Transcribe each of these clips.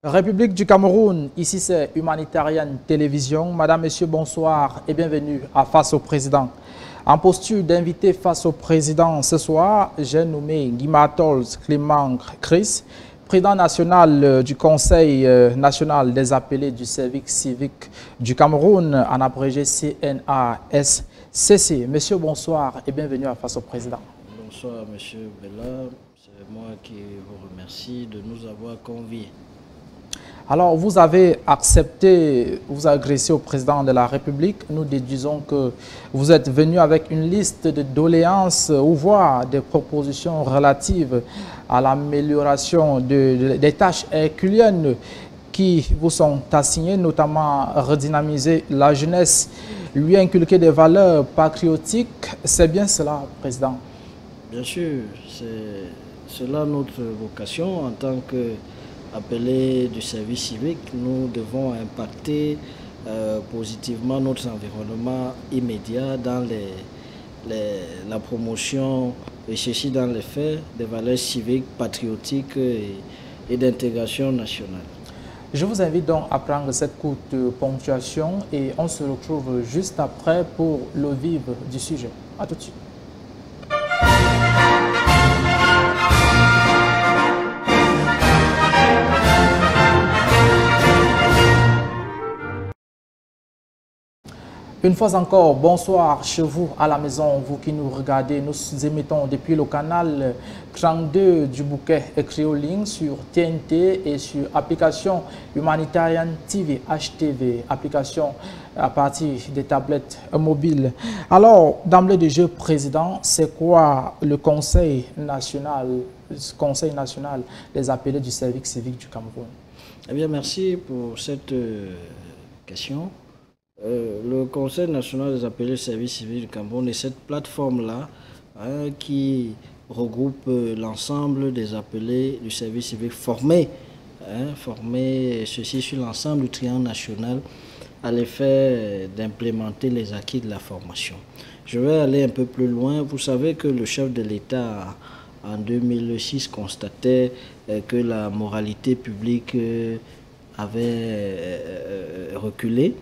République du Cameroun, ici c'est Humanitarian Télévision. Madame, Monsieur, bonsoir et bienvenue à Face au Président. En posture d'invité face au Président ce soir, j'ai nommé Guimatol Clément Chris, président national du Conseil national des appelés du service civique du Cameroun, en abrégé CNASCC. Monsieur, bonsoir et bienvenue à Face au Président. Bonsoir, Monsieur Bella. C'est moi qui vous remercie de nous avoir conviés. Alors, vous avez accepté, vous adressez au président de la République. Nous déduisons que vous êtes venu avec une liste de doléances ou voire des propositions relatives à l'amélioration des tâches herculiennes qui vous sont assignées, notamment redynamiser la jeunesse, lui inculquer des valeurs patriotiques. C'est bien cela, président? Bien sûr, c'est là notre vocation en tant que appelés du service civique. Nous devons impacter positivement notre environnement immédiat dans la promotion, et ceci dans les faits, des valeurs civiques, patriotiques et d'intégration nationale. Je vous invite donc à prendre cette courte ponctuation et on se retrouve juste après pour le vif du sujet. À tout de suite. Une fois encore, bonsoir chez vous à la maison, vous qui nous regardez. Nous émettons depuis le canal 32 du bouquet écrit en ligne sur TNT et sur application Humanitarian TV, HTV, application à partir des tablettes mobiles. Alors, d'emblée de jeu, président, c'est quoi le Conseil national des appelés du service civique du Cameroun? Eh bien, merci pour cette question. Le Conseil national des appelés du service civique du Cameroun est cette plateforme-là qui regroupe l'ensemble des appelés du service civique formés, ceci sur l'ensemble du triangle national à l'effet d'implémenter les acquis de la formation. Je vais aller un peu plus loin. Vous savez que le chef de l'État en 2006 constatait que la moralité publique avait reculé.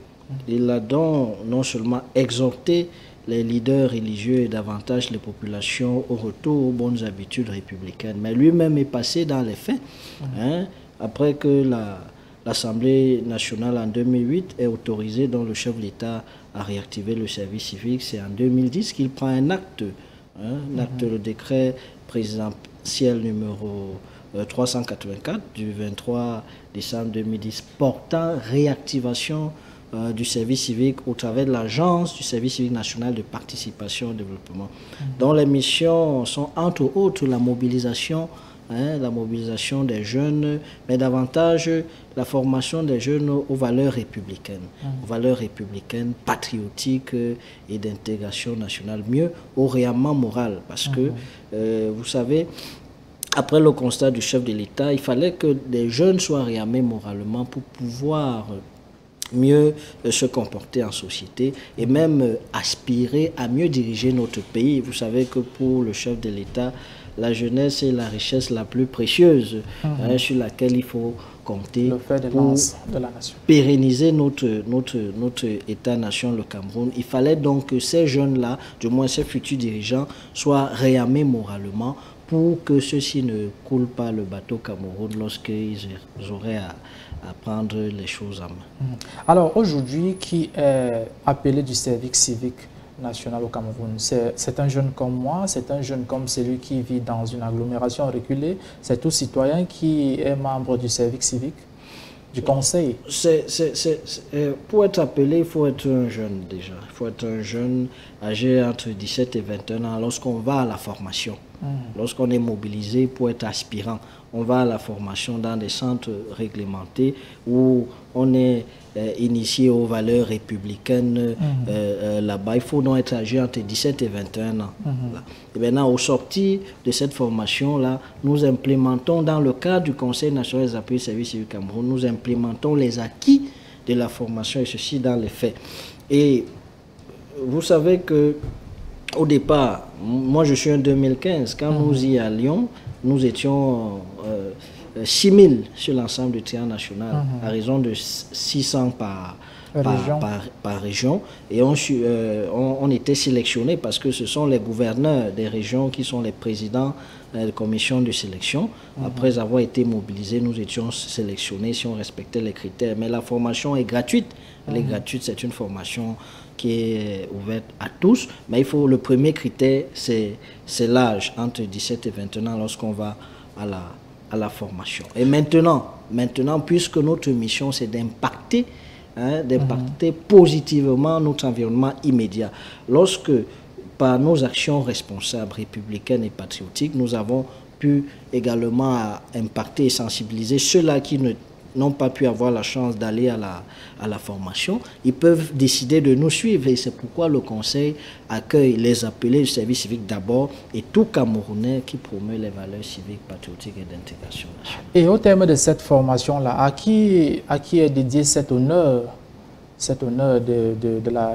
Il a donc non seulement exhorté les leaders religieux et davantage les populations au retour aux bonnes habitudes républicaines, mais lui-même est passé dans les faits. Après que l'Assemblée nationale en 2008 ait autorisé donc le chef de l'État à réactiver le service civique, c'est en 2010 qu'il prend un acte, le décret présidentiel numéro 384 du 23 décembre 2010 portant réactivation du service civique au travers de l'Agence du service civique national de participation au développement, dont les missions sont entre autres la mobilisation des jeunes, mais davantage la formation des jeunes aux valeurs républicaines, patriotiques et d'intégration nationale, mieux au réarmement moral, parce que vous savez, après le constat du chef de l'État, il fallait que les jeunes soient réarmés moralement pour pouvoir mieux se comporter en société et même aspirer à mieux diriger notre pays. Vous savez que pour le chef de l'État, la jeunesse est la richesse la plus précieuse sur laquelle il faut compter pour pérenniser notre État-nation, le Cameroun. Il fallait donc que ces jeunes-là, du moins ces futurs dirigeants, soient réarmés moralement pour que ceux-ci ne coulent pas le bateau Cameroun lorsqu'ils auraient à prendre les choses en main. Alors aujourd'hui, qui est appelé du service civique national au Cameroun, c'est un jeune comme moi, c'est un jeune comme celui qui vit dans une agglomération reculée, c'est tout citoyen qui est membre du service civique, du conseil. Pour être appelé, il faut être un jeune déjà. Il faut être un jeune âgé entre 17 et 21 ans lorsqu'on va à la formation. Lorsqu'on est mobilisé pour être aspirant, on va à la formation dans des centres réglementés où on est initié aux valeurs républicaines là-bas. Il faut donc être âgé entre 17 et 21 ans. Et maintenant, au sortir de cette formation-là, nous implémentons dans le cadre du Conseil national des appelés du service civique du Cameroun, nous implémentons les acquis de la formation et ceci dans les faits. Et vous savez que au départ, moi je suis en 2015, quand nous y allions, nous étions 6 000 sur l'ensemble du triangle national, à raison de 600 par région. Et on était sélectionnés parce que ce sont les gouverneurs des régions qui sont les présidents de commission de sélection. Après avoir été mobilisés, nous étions sélectionnés si on respectait les critères. Mais la formation est gratuite. Elle est gratuite, c'est une formation qui est ouverte à tous. Mais le premier critère, c'est l'âge, entre 17 et 21 ans, lorsqu'on va à la formation. Et maintenant, puisque notre mission, c'est d'impacter positivement notre environnement immédiat. Lorsque, par nos actions responsables, républicaines et patriotiques, nous avons pu également impacter et sensibiliser ceux-là qui n'ont pas pu avoir la chance d'aller à la formation, ils peuvent décider de nous suivre. Et c'est pourquoi le Conseil accueille les appelés du service civique d'abord et tout Camerounais qui promeut les valeurs civiques, patriotiques et d'intégration nationale. Et au terme de cette formation-là, à qui est dédié cet honneur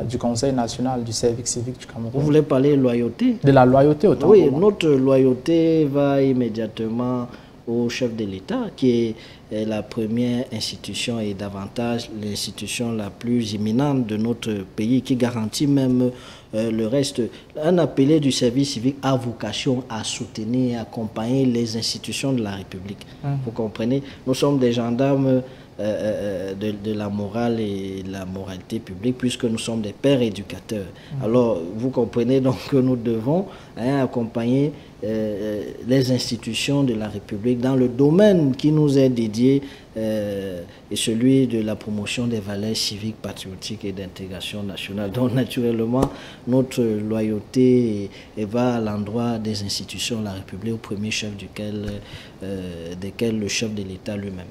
du Conseil national du service civique du Cameroun? Vous voulez parler de loyauté? De la loyauté autant. Oui, notre loyauté va immédiatement au chef de l'État, qui est la première institution et davantage l'institution la plus imminente de notre pays, qui garantit même le reste. Un appelé du service civique a vocation à soutenir et accompagner les institutions de la République. Vous comprenez? Nous sommes des gendarmes de la morale et la moralité publique, puisque nous sommes des pères éducateurs. Alors, vous comprenez donc que nous devons accompagner les institutions de la République dans le domaine qui nous est dédié et celui de la promotion des valeurs civiques, patriotiques et d'intégration nationale. Donc, naturellement, notre loyauté va à l'endroit des institutions de la République, au premier chef desquels le chef de l'État lui-même.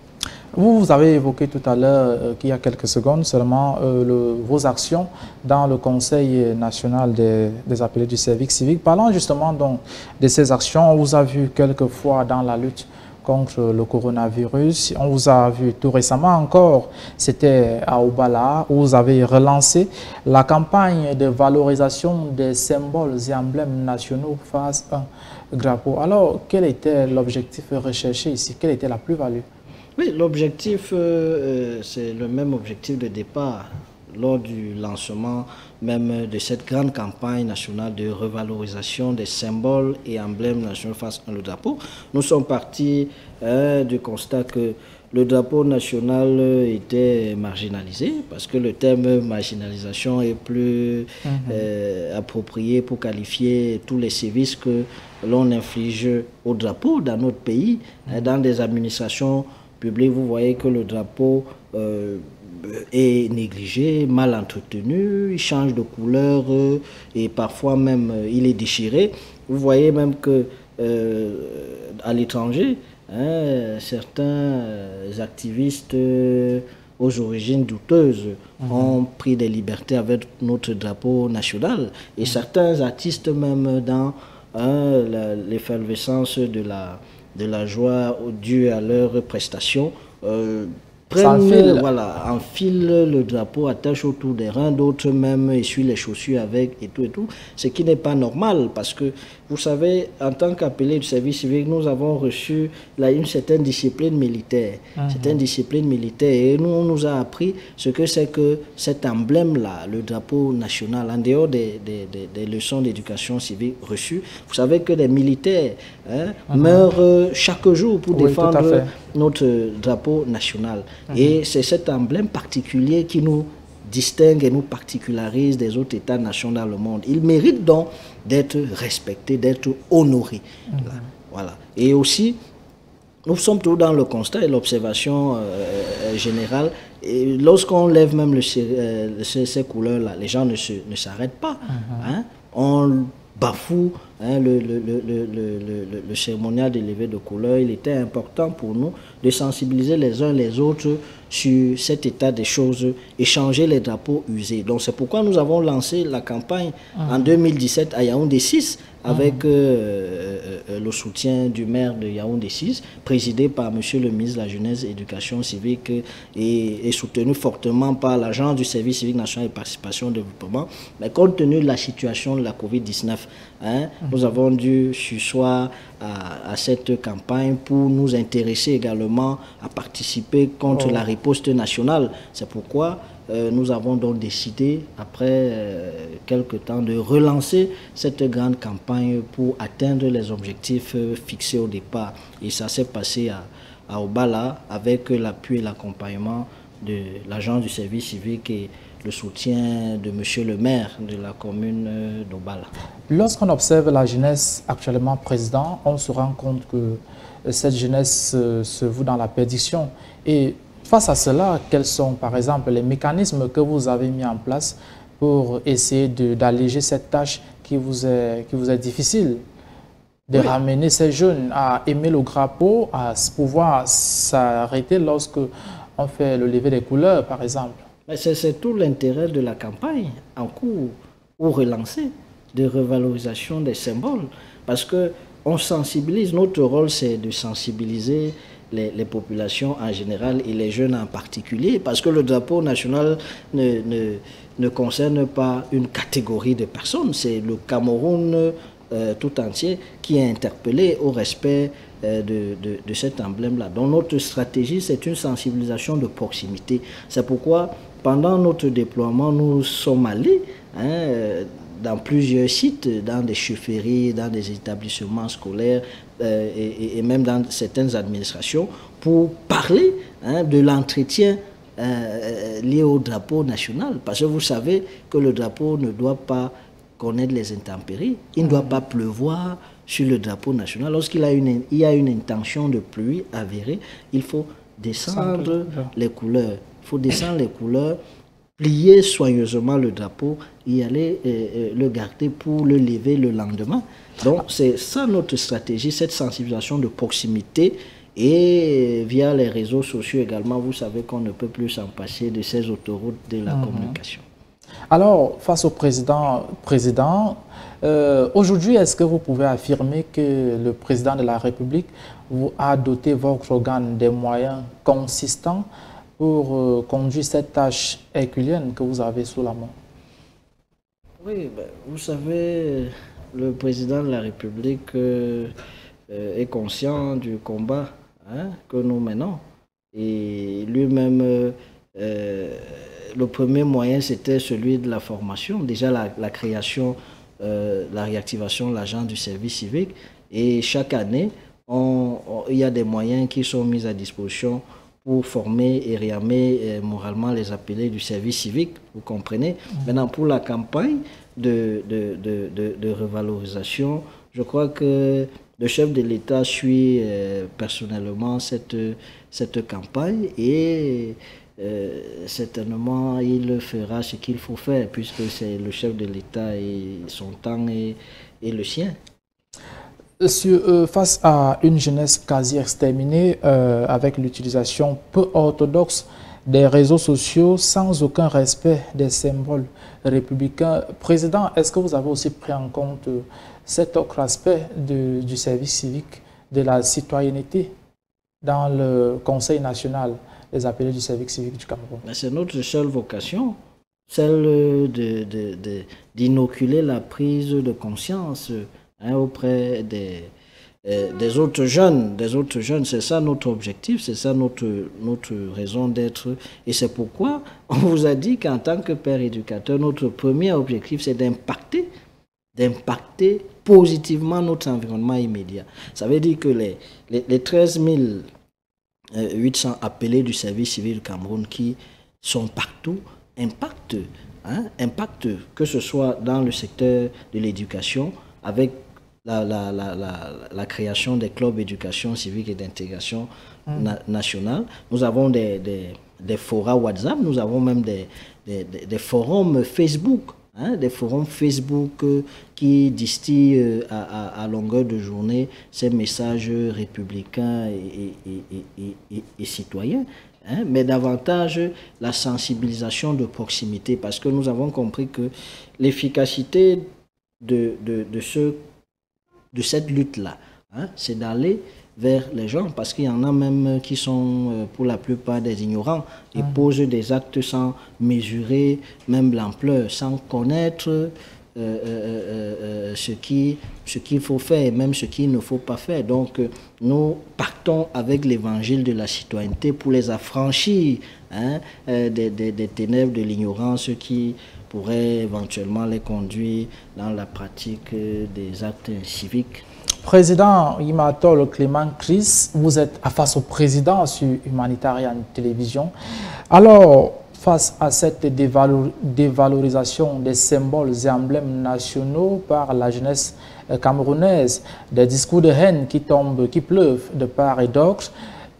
Vous avez évoqué tout à l'heure, qu'il y a quelques secondes seulement, vos actions dans le Conseil national des appelés du service civique. Parlant justement donc de ces actions, on vous a vu quelques fois dans la lutte contre le coronavirus. On vous a vu tout récemment encore, c'était à Obala, où vous avez relancé la campagne de valorisation des symboles et emblèmes nationaux face à un drapeau. Alors, quel était l'objectif recherché ici? Quelle était la plus-value? Oui, l'objectif, c'est le même objectif de départ lors du lancement même de cette grande campagne nationale de revalorisation des symboles et emblèmes nationaux face au drapeau. Nous sommes partis du constat que le drapeau national était marginalisé, parce que le terme marginalisation est plus approprié pour qualifier tous les sévices que l'on inflige au drapeau dans notre pays, dans des administrations publiques. Vous voyez que le drapeau est négligé, mal entretenu, il change de couleur et parfois même il est déchiré. Vous voyez même que à l'étranger, certains activistes aux origines douteuses ont pris des libertés avec notre drapeau national, et certains artistes même dans l'effervescence de la joie due à leurs prestations enfilent le drapeau, attachent autour des reins, d'autres même essuient les chaussures avec et tout, ce qui n'est pas normal, parce que vous savez, en tant qu'appelé du service civique, nous avons reçu une certaine discipline militaire, et nous, on nous a appris ce que c'est que cet emblème-là, le drapeau national, en dehors des leçons d'éducation civique reçues. Vous savez que les militaires meurent chaque jour pour défendre notre drapeau national. Et c'est cet emblème particulier qui nous distingue et nous particularise des autres États-nations dans le monde. Il mérite donc d'être respecté, d'être honoré. Voilà. Et aussi, nous sommes tous dans le constat et l'observation générale. Lorsqu'on lève même ces couleurs-là, les gens ne s'arrêtent pas. On bafoue le cérémonial de levée de couleur. Il était important pour nous de sensibiliser les uns les autres sur cet état des choses, échanger les drapeaux usés. Donc c'est pourquoi nous avons lancé la campagne en 2017 à Yaoundé 6, avec le soutien du maire de Yaoundé 6, présidé par monsieur le ministre de la Jeunesse et Éducation civique et soutenu fortement par l'agent du service civique national et participation au développement. Mais compte tenu de la situation de la COVID-19, nous avons dû surseoir à cette campagne pour nous intéresser également à participer contre la riposte nationale. C'est pourquoi nous avons donc décidé, après quelques temps, de relancer cette grande campagne pour atteindre les objectifs fixés au départ. Et ça s'est passé à Obala avec l'appui et l'accompagnement de l'agent du service civique et le soutien de monsieur le maire de la commune d'Obala. Lorsqu'on observe la jeunesse actuellement président, on se rend compte que cette jeunesse se voue dans la perdition. Et face à cela, quels sont par exemple les mécanismes que vous avez mis en place pour essayer d'alléger cette tâche qui vous est difficile, de ramener ces jeunes à aimer le drapeau, à pouvoir s'arrêter lorsque on fait le lever des couleurs par exemple? C'est tout l'intérêt de la campagne en cours ou relancée de revalorisation des symboles, parce qu'on sensibilise, notre rôle c'est de sensibiliser les populations en général et les jeunes en particulier, parce que le drapeau national ne concerne pas une catégorie de personnes, c'est le Cameroun tout entier qui est interpellé au respect de cet emblème-là. Donc notre stratégie, c'est une sensibilisation de proximité. C'est pourquoi, pendant notre déploiement, nous sommes allés dans plusieurs sites, dans des chefferies, dans des établissements scolaires et même dans certaines administrations, pour parler de l'entretien lié au drapeau national. Parce que vous savez que le drapeau ne doit pas connaître les intempéries, il ne doit pas pleuvoir sur le drapeau national. Lorsqu'il y a une intention de pluie avérée, il faut descendre les couleurs. Il faut descendre les couleurs, plier soigneusement le drapeau et aller le garder pour le lever le lendemain. Donc c'est ça notre stratégie, cette sensibilisation de proximité. Et via les réseaux sociaux également, vous savez qu'on ne peut plus s'en passer de ces autoroutes de la communication. Alors, face au président, aujourd'hui, est-ce que vous pouvez affirmer que le président de la République vous a doté votre organe des moyens consistants pour conduire cette tâche herculéenne que vous avez sous la main? Oui, vous savez, le président de la République est conscient du combat que nous menons. Et lui-même, le premier moyen, c'était celui de la formation. Déjà, la création, la réactivation de l'agent du service civique. Et chaque année, il y a des moyens qui sont mis à disposition pour former et réarmer moralement les appelés du service civique, vous comprenez. Maintenant, pour la campagne de revalorisation, je crois que le chef de l'État suit personnellement cette campagne et certainement il fera ce qu'il faut faire puisque c'est le chef de l'État et son temps et le sien. Face à une jeunesse quasi exterminée avec l'utilisation peu orthodoxe des réseaux sociaux sans aucun respect des symboles républicains, Président, est-ce que vous avez aussi pris en compte cet autre aspect du service civique, de la citoyenneté dans le Conseil national des appelés du service civique du Cameroun? C'est notre seule vocation, celle d'inoculer la prise de conscience auprès des autres jeunes. C'est ça notre objectif, c'est ça notre raison d'être. Et c'est pourquoi on vous a dit qu'en tant que père éducateur, notre premier objectif, c'est d'impacter positivement notre environnement immédiat. Ça veut dire que les 13 800 appelés du service civil du Cameroun qui sont partout impactent, que ce soit dans le secteur de l'éducation, avec la création des clubs d'éducation civique et d'intégration nationale. Nous avons des forats WhatsApp, nous avons même des forums Facebook, des forums Facebook qui distillent à longueur de journée ces messages républicains et citoyens, mais davantage la sensibilisation de proximité, parce que nous avons compris que l'efficacité de ce de cette lutte-là, hein, c'est d'aller vers les gens, parce qu'il y en a même qui sont pour la plupart des ignorants et posent des actes sans mesurer même l'ampleur, sans connaître ce qu'il faut faire et même ce qu'il ne faut pas faire. Donc nous partons avec l'évangile de la citoyenneté pour les affranchir, hein, des ténèbres de l'ignorance qui pourraient éventuellement les conduire dans la pratique des actes civiques. Président Imatol Clément Chris, vous êtes face au président sur Humanitarian Télévision. Alors, face à cette dévalorisation des symboles et emblèmes nationaux par la jeunesse camerounaise, des discours de haine qui tombent, qui pleuvent de part et d'autre,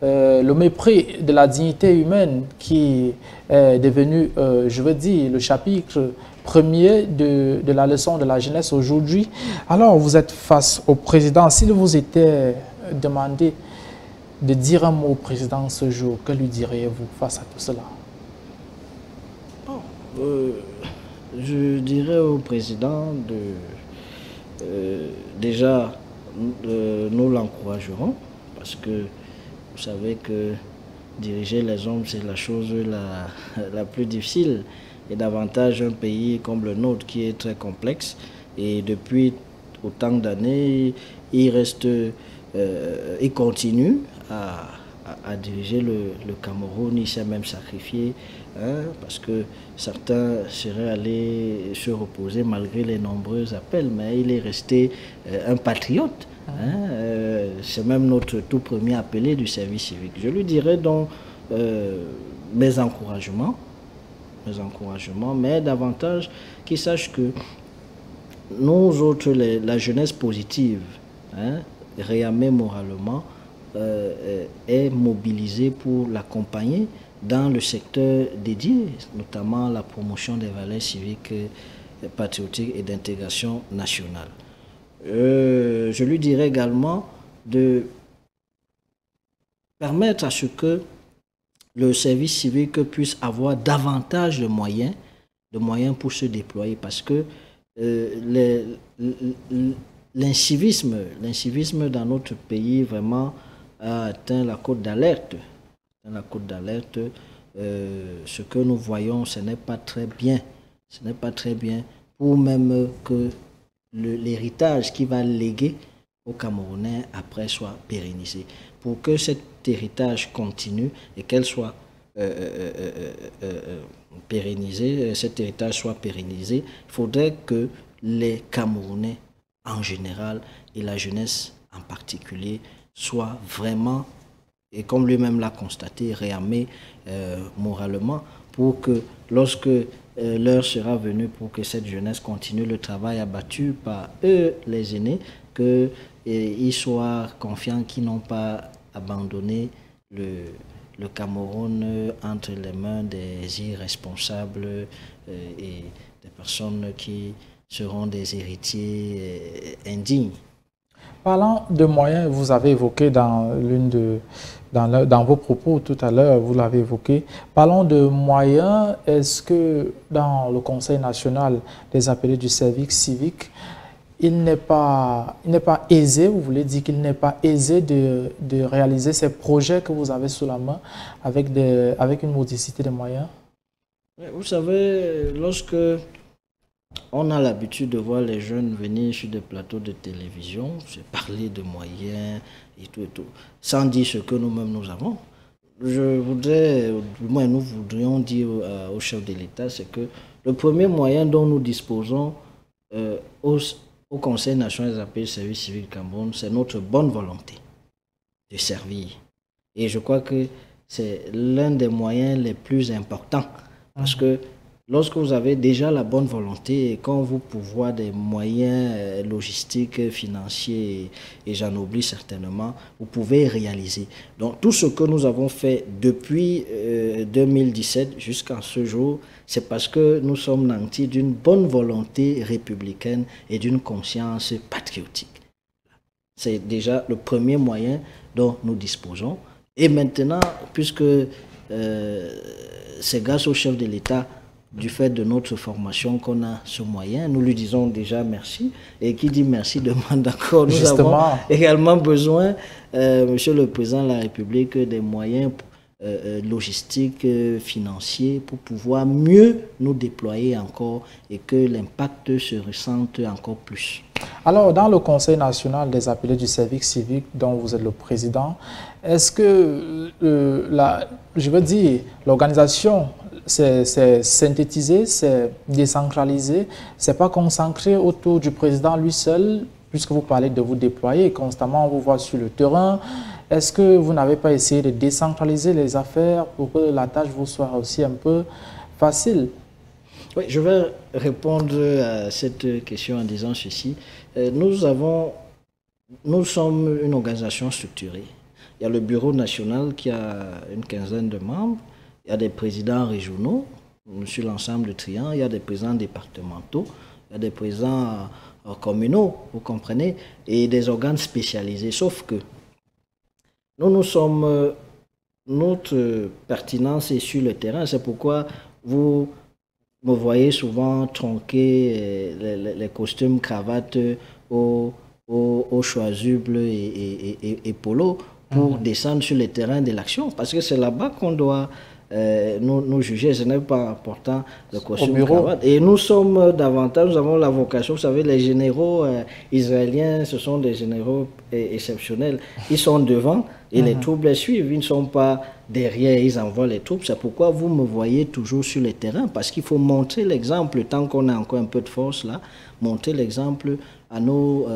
le mépris de la dignité humaine qui est devenu, je veux dire, le chapitre premier de la leçon de la jeunesse aujourd'hui. Alors, vous êtes face au président. S'il vous était demandé de dire un mot au président ce jour, que lui diriez-vous face à tout cela? Je dirais au président déjà, nous l'encouragerons, parce que vous savez que diriger les hommes, c'est la chose la plus difficile, et davantage un pays comme le nôtre qui est très complexe. Et depuis autant d'années, il continue à diriger le Cameroun. Il s'est même sacrifié, hein, parce que certains seraient allés se reposer malgré les nombreux appels, mais il est resté un patriote. Hein, c'est même notre tout premier appelé du service civique. Je lui dirais donc mes encouragements, mais davantage qu'il sache que nous autres, la jeunesse positive, hein, réarmée moralement, est mobilisée pour l'accompagner dans le secteur dédié, notamment la promotion des valeurs civiques, patriotiques et d'intégration nationale. Je lui dirais également de permettre à ce que le service civique puisse avoir davantage de moyens pour se déployer, parce que l'incivisme dans notre pays vraiment a atteint la cote d'alerte. Ce que nous voyons, ce n'est pas très bien. Ce n'est pas très bien pour même que l'héritage qui va léguer aux Camerounais après soit pérennisé. Pour que cet héritage continue et qu'elle soit pérennisée, cet héritage soit pérennisé, il faudrait que les Camerounais en général et la jeunesse en particulier soient vraiment, et comme lui-même l'a constaté, réarmés moralement, pour que lorsque l'heure sera venue pour que cette jeunesse continue le travail abattu par eux, les aînés, qu'ils soient confiants qu'ils n'ont pas abandonné le Cameroun entre les mains des irresponsables et des personnes qui seront des héritiers indignes. Parlant de moyens, vous avez évoqué dans vos propos tout à l'heure, vous l'avez évoqué. Parlons de moyens. Est-ce que dans le Conseil national des appelés du service civique, il n'est pas aisé, vous voulez dire qu'il n'est pas aisé de réaliser ces projets que vous avez sous la main avec une modicité de moyens? Vous savez, lorsque on a l'habitude de voir les jeunes venir sur des plateaux de télévision, se parler de moyens et tout, sans dire ce que nous-mêmes nous avons. Je voudrais, du moins nous voudrions dire au chef de l'État, c'est que le premier moyen dont nous disposons au Conseil national des appels du service civique Cameroun, c'est notre bonne volonté de servir. Et je crois que c'est l'un des moyens les plus importants, parce que lorsque vous avez déjà la bonne volonté et quand vous pourvoyez des moyens logistiques, financiers, et j'en oublie certainement, vous pouvez réaliser. Donc tout ce que nous avons fait depuis 2017 jusqu'à ce jour, c'est parce que nous sommes nantis d'une bonne volonté républicaine et d'une conscience patriotique. C'est déjà le premier moyen dont nous disposons. Et maintenant, puisque c'est grâce au chef de l'État du fait de notre formation qu'on a ce moyen. Nous lui disons déjà merci. Et qui dit merci demande encore. Nous avons également besoin, Monsieur le Président de la République, des moyens logistiques, financiers, pour pouvoir mieux nous déployer encore et que l'impact se ressente encore plus. Alors, dans le Conseil national des appelés du service civique, dont vous êtes le président, est-ce que, je veux dire, l'organisation, c'est synthétisé, c'est décentralisé, c'est pas concentré autour du président lui seul, puisque vous parlez de vous déployer constamment, on vous voit sur le terrain. Est-ce que vous n'avez pas essayé de décentraliser les affaires pour que la tâche vous soit aussi un peu facile? Oui, je vais répondre à cette question en disant ceci. Nous sommes une organisation structurée. Il y a le bureau national qui a une quinzaine de membres. Il y a des présidents régionaux sur l'ensemble du triangle. Il y a des présidents départementaux. Il y a des présidents communaux, vous comprenez, et des organes spécialisés. Sauf que notre pertinence est sur le terrain. C'est pourquoi vous me voyez souvent tronquer les costumes, cravates aux chasubles et polo pour descendre sur le terrain de l'action. Parce que c'est là-bas qu'on doit nous juger. Ce n'est pas important le costume, cravate. Et nous sommes davantage, nous avons la vocation, vous savez, les généraux israéliens, ce sont des généraux exceptionnels. Ils sont devant et les troupes les suivent. Ils ne sont pas derrière, ils envoient les troupes. C'est pourquoi vous me voyez toujours sur le terrain, parce qu'il faut montrer l'exemple, tant qu'on a encore un peu de force là, montrer l'exemple à nos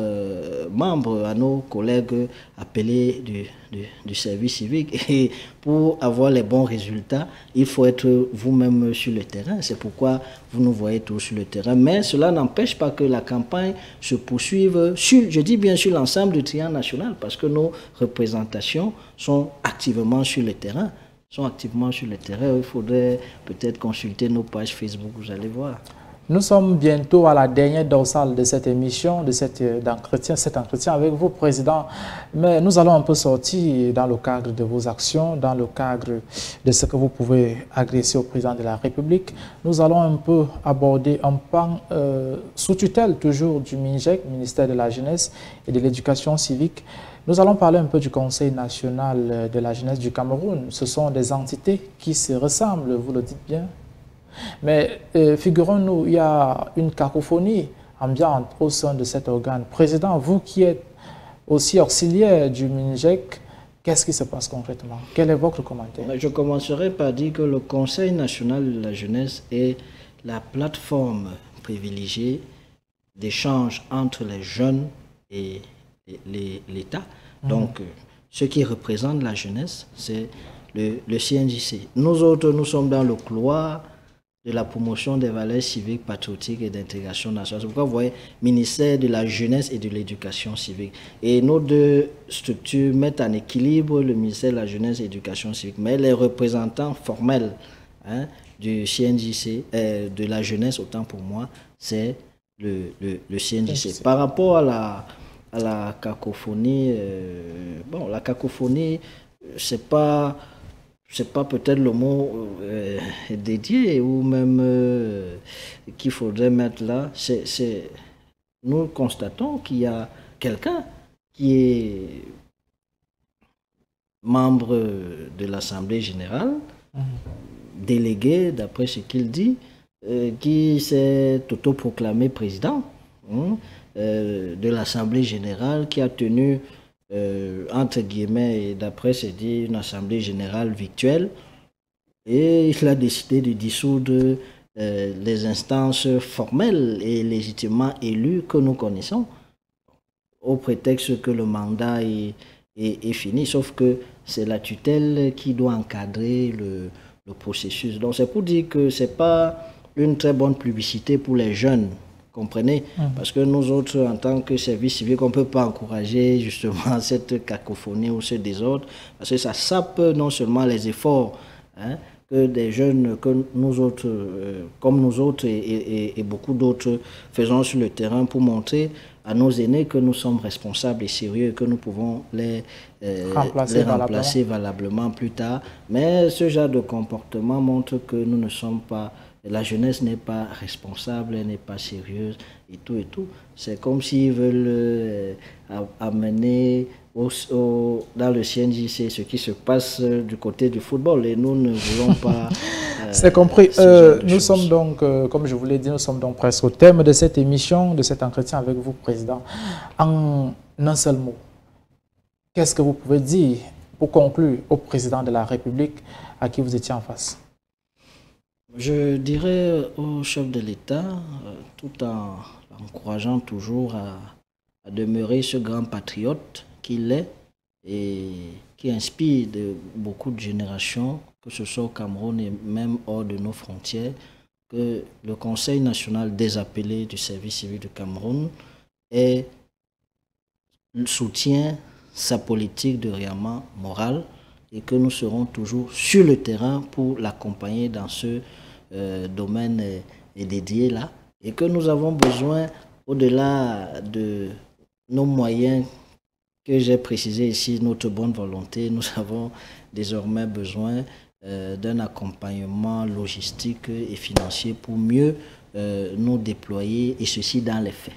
membres, à nos collègues appelés du service civique. Et pour avoir les bons résultats, il faut être vous-même sur le terrain. C'est pourquoi vous nous voyez tous sur le terrain. Mais cela n'empêche pas que la campagne se poursuive, je dis bien sur l'ensemble du triangle national, parce que nos représentations sont activement sur le terrain. Il faudrait peut-être consulter nos pages Facebook, vous allez voir. Nous sommes bientôt à la dernière dorsale de cette émission, de cet entretien avec vous, Président. Mais nous allons un peu sortir dans le cadre de vos actions, dans le cadre de ce que vous pouvez agresser au Président de la République. Nous allons un peu aborder un pan sous tutelle toujours du MINJEC, ministère de la Jeunesse et de l'Éducation civique. Nous allons parler un peu du Conseil national de la jeunesse du Cameroun. Ce sont des entités qui se ressemblent, vous le dites bien. Mais figurons-nous, il y a une cacophonie ambiante au sein de cet organe. Président, vous qui êtes aussi auxiliaire du MINJEC, qu'est-ce qui se passe concrètement? Quel est votre commentaire? Je commencerai par dire que le Conseil national de la jeunesse est la plateforme privilégiée d'échange entre les jeunes et l'État. Donc, ce qui représente la jeunesse, c'est le CNJC. Nous autres, nous sommes dans le couloir de la promotion des valeurs civiques, patriotiques et d'intégration nationale. C'est pourquoi vous voyez ministère de la jeunesse et de l'éducation civique. Et nos deux structures mettent en équilibre le ministère de la jeunesse et de l'éducation civique. Mais les représentants formels du CNJC, de la jeunesse, autant pour moi, c'est le CNJC. Par rapport à la cacophonie, bon, la cacophonie, c'est pas peut-être le mot dédié ou même qu'il faudrait mettre là. Nous constatons qu'il y a quelqu'un qui est membre de l'Assemblée générale, délégué, d'après ce qu'il dit, qui s'est autoproclamé président de l'Assemblée générale, qui a tenu entre guillemets, et d'après c'est dit, une assemblée générale virtuelle, et il a décidé de dissoudre les instances formelles et légitimement élues que nous connaissons, au prétexte que le mandat est fini, sauf que c'est la tutelle qui doit encadrer le processus. Donc c'est pour dire que ce n'est pas une très bonne publicité pour les jeunes. Comprenez? Parce que nous autres, en tant que service civique, on ne peut pas encourager justement cette cacophonie ou ce désordre, parce que ça sape non seulement les efforts que des jeunes, que nous autres, comme nous autres et beaucoup d'autres, faisons sur le terrain pour montrer à nos aînés que nous sommes responsables et sérieux et que nous pouvons les remplacer valablement plus tard. Mais ce genre de comportement montre que nous ne sommes pas la jeunesse n'est pas responsable, elle n'est pas sérieuse et tout et tout. C'est comme s'ils veulent amener dans le CNJC ce qui se passe du côté du football et nous ne voulons pas... C'est compris. Nous sommes donc, comme je vous l'ai dit, nous sommes donc presque au terme de cette émission, de cet entretien avec vous, Président. En un seul mot, qu'est-ce que vous pouvez dire pour conclure au Président de la République à qui vous étiez en face? Je dirais au chef de l'État, tout en l'encourageant toujours à demeurer ce grand patriote qu'il est et qui inspire beaucoup de générations, que ce soit au Cameroun et même hors de nos frontières, que le Conseil national des appelés du service civique du Cameroun soutient sa politique de réarmement moral et que nous serons toujours sur le terrain pour l'accompagner dans ce domaine dédié là, et que nous avons besoin, au-delà de nos moyens que j'ai précisé ici, notre bonne volonté, nous avons désormais besoin d'un accompagnement logistique et financier pour mieux nous déployer, et ceci dans les faits.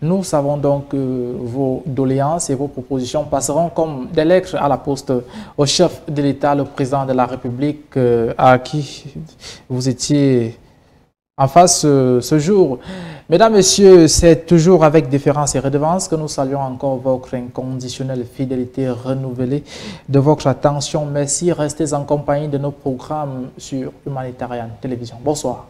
Nous savons donc que vos doléances et vos propositions passeront comme des lettres à la poste au chef de l'État, le président de la République, à qui vous étiez en face ce jour. Mesdames, Messieurs, c'est toujours avec déférence et redevance que nous saluons encore votre inconditionnelle fidélité renouvelée de votre attention. Merci, restez en compagnie de nos programmes sur Humanitarian Télévision. Bonsoir.